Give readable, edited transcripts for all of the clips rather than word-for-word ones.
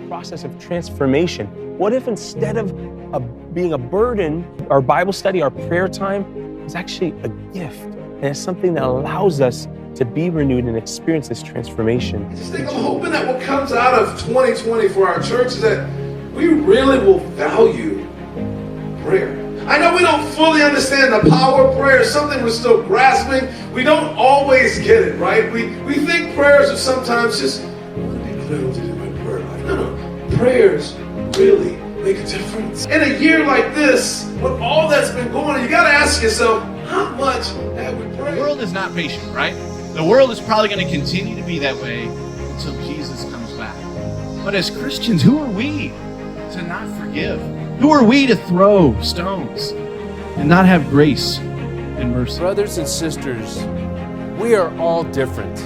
process of transformation? What if instead of being a burden, our Bible study, our prayer time is actually a gift, and it's something that allows us to be renewed and experience this transformation? I just think I'm hoping that what comes out of 2020 for our church is that we really will value prayer. I know we don't fully understand the power of prayer. It's something we're still grasping. We don't always get it, right? We think prayers are sometimes just, I want to be grounded in my prayer life. No. Prayers really make a difference. In a year like this, with all that's been going on, you got to ask yourself, how much have we prayed? The world is not patient, right? The world is probably going to continue to be that way until Jesus comes back. But as Christians, who are we to not forgive? Who are we to throw stones and not have grace and mercy? Brothers and sisters, we are all different.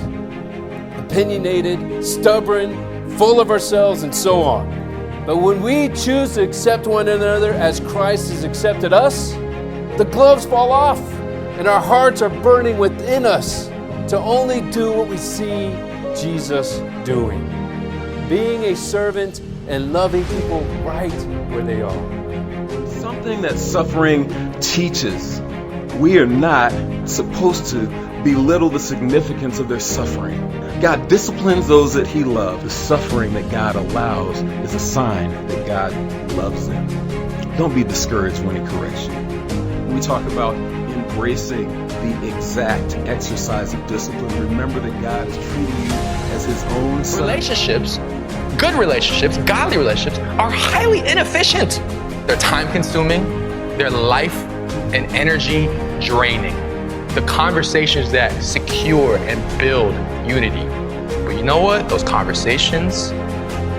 Opinionated, stubborn, full of ourselves, and so on. But when we choose to accept one another as Christ has accepted us, the gloves fall off and our hearts are burning within us to only do what we see Jesus doing. Being a servant and loving people right where they are. Something that suffering teaches. We are not supposed to belittle the significance of their suffering. God disciplines those that He loves. The suffering that God allows is a sign that God loves them. Don't be discouraged when He corrects you. When we talk about embracing the exact exercise of discipline, remember that God is treating you as His own son. Relationships, good relationships, godly relationships, are highly inefficient. They're time-consuming, they're life and energy draining. The conversations that secure and build unity. But you know what? Those conversations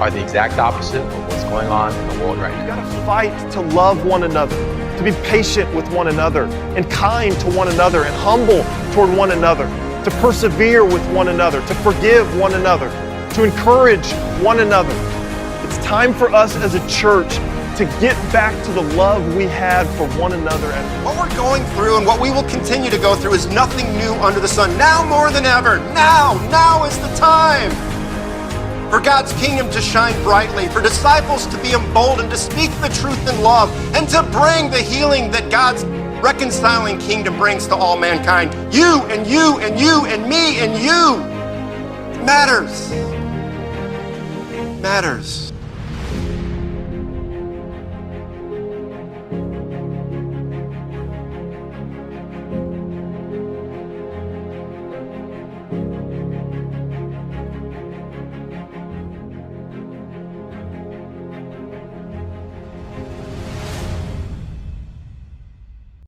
are the exact opposite of what's going on in the world right now. You gotta fight to love one another, to be patient with one another, and kind to one another, and humble toward one another, to persevere with one another, to forgive one another, to encourage one another. It's time for us as a church to get back to the love we had for one another. And what we're going through and what we will continue to go through is nothing new under the sun. Now more than ever, now is the time for God's kingdom to shine brightly, for disciples to be emboldened, to speak the truth in love, and to bring the healing that God's reconciling kingdom brings to all mankind. You and you and you and me and you. It matters. It matters.